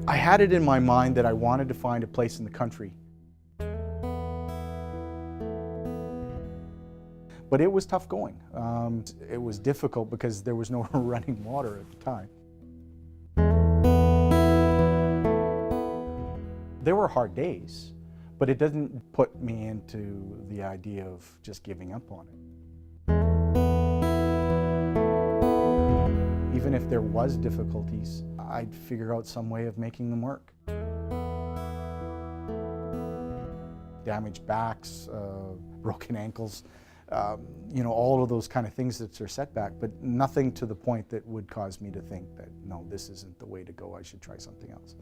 I had it in my mind that I wanted to find a place in the country. But it was tough going. It was difficult because there was no running water at the time. There were hard days, but it doesn't put me into the idea of just giving up on it. Even if there was difficulties, I'd figure out some way of making them work. Damaged backs, broken ankles, you know, all of those kind of things that are setback, but nothing to the point that would cause me to think that, no, this isn't the way to go, I should try something else.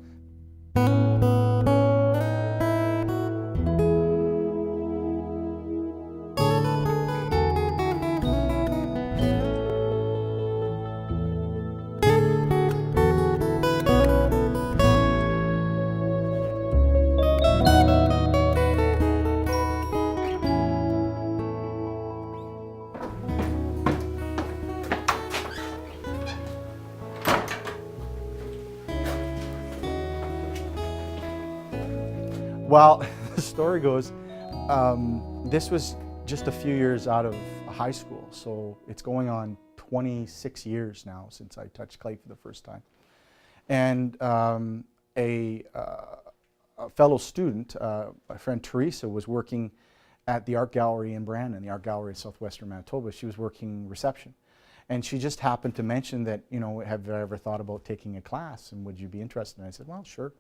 Well, the story goes, this was just a few years out of high school, so it's going on 26 years now since I touched clay for the first time. And a fellow student, my friend Teresa, was working at the art gallery in Brandon, the art gallery in southwestern Manitoba. She was working reception. And she just happened to mention that, you know, have you ever thought about taking a class and would you be interested? And I said, well, sure.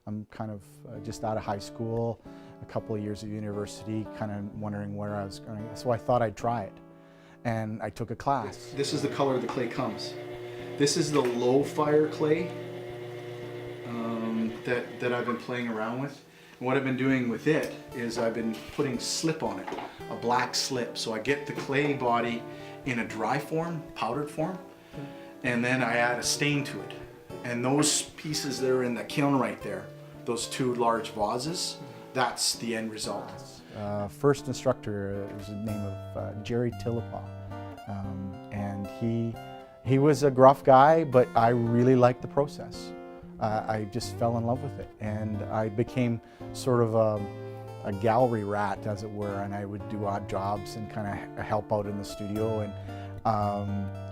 I'm kind of just out of high school, a couple of years of university, kind of wondering where I was going. So I thought I'd try it. And I took a class. This is the color the clay comes. This is the low fire clay that I've been playing around with. And what I've been doing with it is I've been putting slip on it, a black slip. So I get the clay body in a dry form, powdered form, and then I add a stain to it. And those pieces that are in the kiln right there, those two large vases, that's the end result. First instructor was the name of Jerry Tillepaw, and he was a gruff guy, but I really liked the process. I just fell in love with it, and I became sort of a gallery rat, as it were, and I would do odd jobs and kind of help out in the studio, and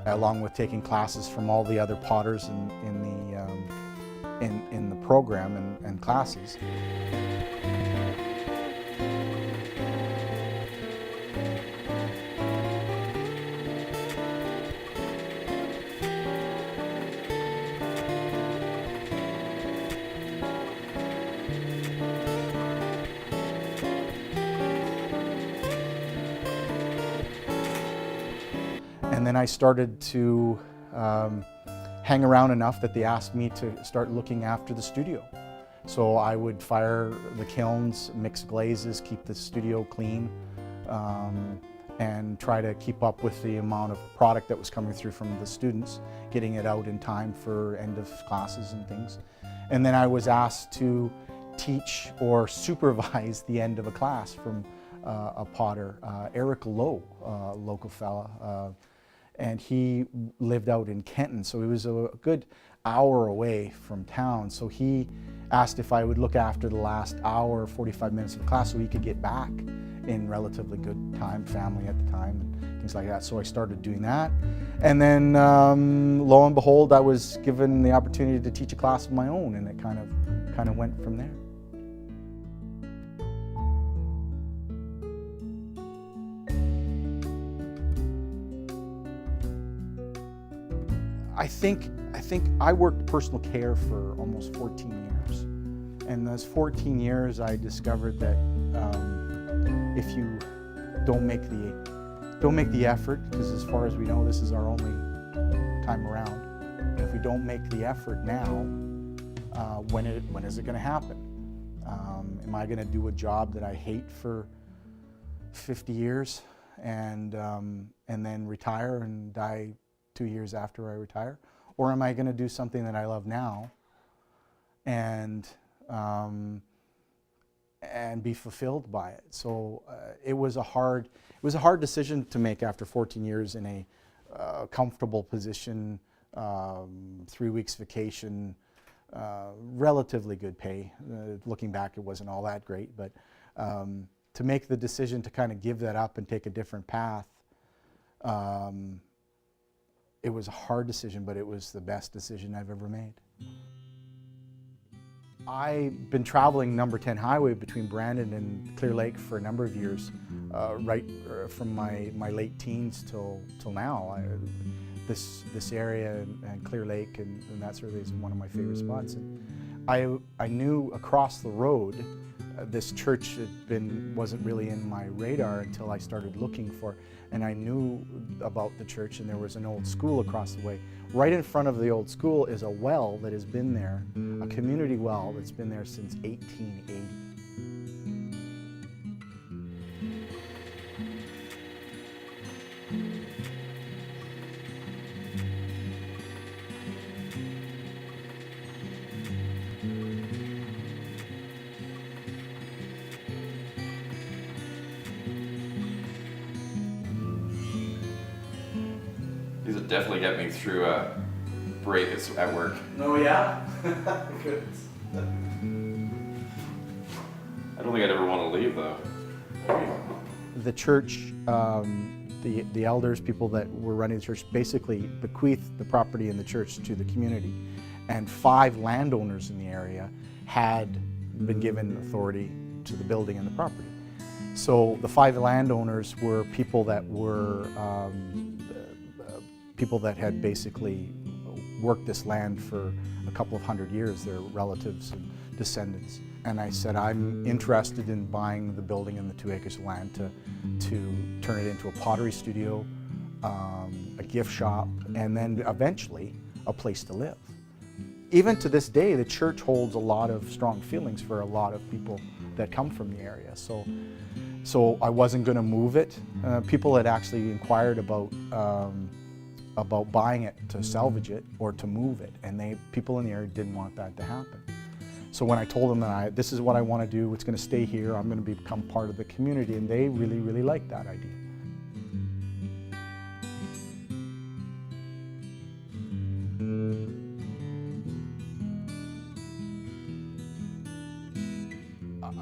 along with taking classes from all the other potters in the program and classes. And then I started to hang around enough that they asked me to start looking after the studio. So I would fire the kilns, mix glazes, keep the studio clean, and try to keep up with the amount of product that was coming through from the students, getting it out in time for end of classes and things. And then I was asked to teach or supervise the end of a class from a potter, Eric Lowe, local fella. And he lived out in Kenton, so he was a good hour away from town. So he asked if I would look after the last hour, 45 minutes of class, so he could get back in relatively good time, family at the time, and things like that. So I started doing that. And then lo and behold, I was given the opportunity to teach a class of my own, and it kind of went from there. I think I worked personal care for almost 14 years. And those 14 years I discovered that if you don't make the effort, because as far as we know this is our only time around, if we don't make the effort now, when is it going to happen? Am I going to do a job that I hate for 50 years and then retire and die 2 years after I retire? Or am I going to do something that I love now and be fulfilled by it? So it was a hard decision to make after 14 years in a comfortable position, 3 weeks vacation, relatively good pay. Looking back, it wasn't all that great, but to make the decision to kind of give that up and take a different path, it was a hard decision, but it was the best decision I've ever made. I've been traveling number 10 highway between Brandon and Clear Lake for a number of years, right from my late teens till now. This area and Clear Lake and that sort of thing is one of my favorite spots. And I knew across the road this church wasn't really in my radar until I started looking for, and I knew about the church, and there was an old school across the way. Right in front of the old school is a well that has been there, a community well that's been there since 1880. These will definitely get me through a break at work. Oh yeah? Good. I don't think I'd ever want to leave though. The church, the elders, people that were running the church, basically bequeathed the property in the church to the community. And 5 landowners in the area had been given authority to the building and the property. So the 5 landowners were people that had basically worked this land for a couple of hundred years, their relatives and descendants. And I said, I'm interested in buying the building and the 2 acres of land to turn it into a pottery studio, a gift shop, and then eventually a place to live. Even to this day, the church holds a lot of strong feelings for a lot of people that come from the area. So I wasn't going to move it. People had actually inquired about buying it to salvage it or to move it, and people in the area didn't want that to happen. So when I told them that this is what I want to do, it's going to stay here, I'm going to become part of the community, and they really, really liked that idea.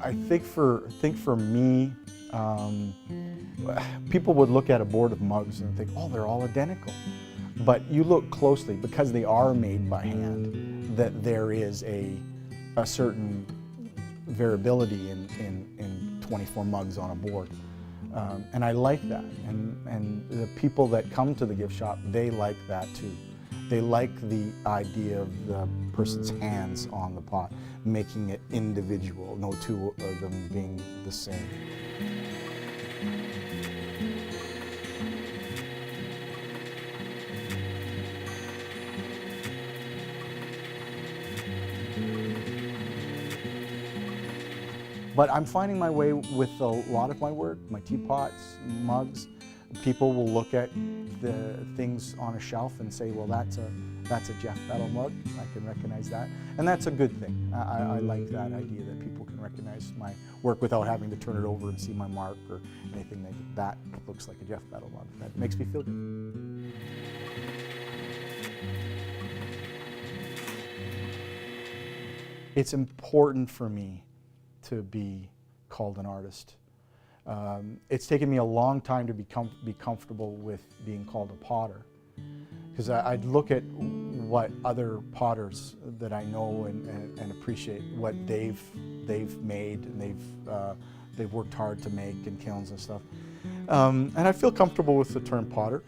I think for me, people would look at a board of mugs and think, oh, they're all identical. But you look closely, because they are made by hand, that there is a certain variability in 24 mugs on a board. And I like that. And the people that come to the gift shop, they like that too. They like the idea of the person's hands on the pot, making it individual, no 2 of them being the same. But I'm finding my way with a lot of my work, my teapots, mugs. People will look at the things on a shelf and say, well, that's a Jeff+Bettle mug. I can recognize that. And that's a good thing. I like that idea that people can recognize my work without having to turn it over and see my mark or anything that looks like a Jeff+Bettle mug. That makes me feel good. It's important for me to be called an artist. It's taken me a long time to be comfortable with being called a potter, because I'd look at what other potters that I know and appreciate what they've made and they've worked hard to make in kilns and stuff. And I feel comfortable with the term potter.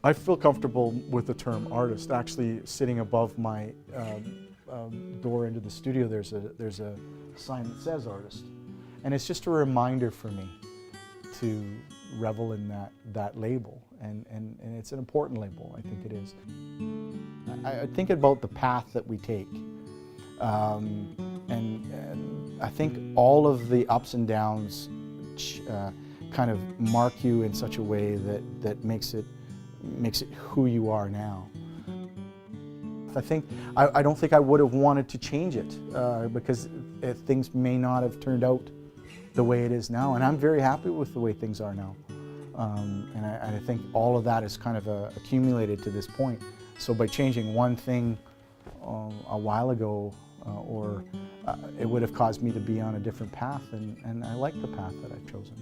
I feel comfortable with the term artist. Actually, sitting above my door into the studio, there's a sign that says artist, and it's just a reminder for me to revel in that label, and it's an important label. I think it is. I think about the path that we take, and I think all of the ups and downs kind of mark you in such a way that makes it who you are now. I don't think I would have wanted to change it because things may not have turned out the way it is now, and I'm very happy with the way things are now. And I think all of that is kind of accumulated to this point. So by changing one thing a while ago, or it would have caused me to be on a different path, and I like the path that I've chosen.